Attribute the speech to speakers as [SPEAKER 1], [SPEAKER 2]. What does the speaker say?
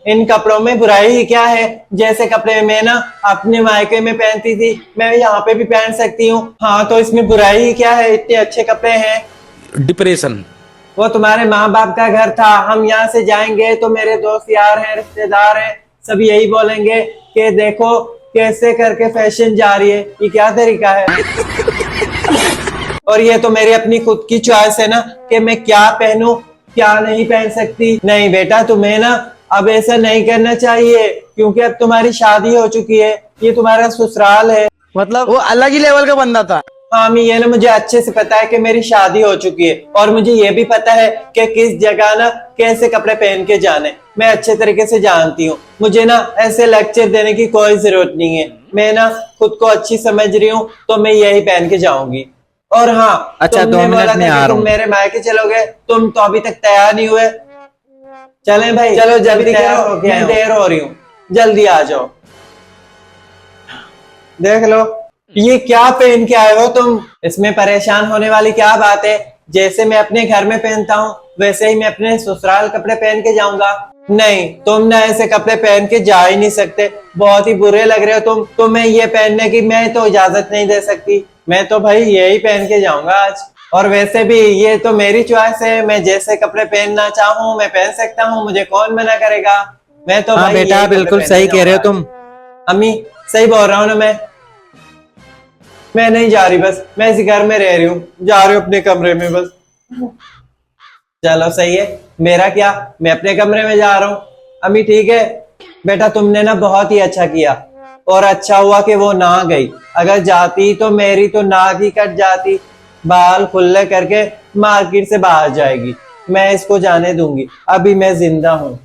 [SPEAKER 1] इन कपड़ों में बुराई ही क्या है। जैसे कपड़े मैं ना अपने मायके में पहनती थी, मैं यहाँ पे भी पहन सकती हूँ। हाँ, तो इसमें बुराई ही क्या है, इतने अच्छे कपड़े हैं।
[SPEAKER 2] डिप्रेशन।
[SPEAKER 1] वो तुम्हारे माँ बाप का घर था, हम यहाँ से जाएंगे तो मेरे दोस्त यार हैं, रिश्तेदार हैं, सब यही बोलेंगे कि देखो कैसे करके फैशन जा रही है, ये क्या तरीका है। और ये तो मेरी अपनी खुद की चॉइस है ना कि मैं क्या पहनूं क्या नहीं पहन सकती। नहीं बेटा, तुम्हें ना अब ऐसा नहीं करना चाहिए, क्योंकि अब तुम्हारी शादी हो चुकी है, ये तुम्हारा ससुराल है।
[SPEAKER 3] मतलब वो अलग ही लेवल का बंदा था।
[SPEAKER 1] हाँ अम्मी, ये ना मुझे अच्छे से पता है कि मेरी शादी हो चुकी है, और मुझे ये भी पता है कि किस जगह ना कैसे कपड़े पहन के जाने, मैं अच्छे तरीके से जानती हूँ। मुझे ना ऐसे लेक्चर देने की कोई जरूरत नहीं है, मैं ना खुद को अच्छी समझ रही हूँ, तो मैं यही पहन के जाऊंगी। और हाँ,
[SPEAKER 3] अच्छा,
[SPEAKER 1] तुमने
[SPEAKER 3] 2
[SPEAKER 1] बोला
[SPEAKER 3] मिनट में
[SPEAKER 1] था
[SPEAKER 3] आ
[SPEAKER 1] कि
[SPEAKER 3] रहा
[SPEAKER 1] तुम
[SPEAKER 3] हूँ।
[SPEAKER 1] मेरे मायके चलोगे, तुम तो अभी तक तैयार नहीं हुए। चलें भाई, चलो जल्दी करो, मैं देर हो रही हूँ, जल्दी आ जाओ। देख लो, ये क्या पहन के आए हो तुम, इसमें परेशान होने वाली क्या बात है। जैसे मैं अपने घर में पहनता हूँ वैसे ही मैं अपने ससुराल कपड़े पहन के जाऊंगा। नहीं, तुम ना ऐसे कपड़े पहन के जा ही नहीं सकते, बहुत ही बुरे लग रहे हो तुम। तुम्हें ये पहनने की मैं तो इजाजत नहीं दे सकती, मैं तो भाई यही पहन के जाऊंगा आज। और वैसे भी ये तो मेरी चॉइस है, मैं जैसे कपड़े पहनना चाहूँ मैं पहन सकता हूँ, मुझे कौन मना करेगा। मैं तो
[SPEAKER 3] हाँ
[SPEAKER 1] भाई
[SPEAKER 3] बेटा,
[SPEAKER 1] यही कपड़े
[SPEAKER 3] बिल्कुल
[SPEAKER 1] पहन के
[SPEAKER 3] सही कह रहे हो
[SPEAKER 1] जाऊंगा
[SPEAKER 3] तुम।
[SPEAKER 1] आज। अम्मी, सही बोल रहा हूँ ना मैं नहीं जा रही, बस मैं इसी घर में रह रही हूँ, जा रही हूँ अपने कमरे में बस। चलो सही है, मेरा क्या, मैं अपने कमरे में जा रहा हूँ। अम्मी ठीक है बेटा, तुमने ना बहुत ही अच्छा किया, और अच्छा हुआ कि वो ना गई, अगर जाती तो मेरी तो नाक ही कट जाती, बाल खुले करके मार्केट से बाहर जाएगी। मैं इसको जाने दूंगी, अभी मैं जिंदा हूँ।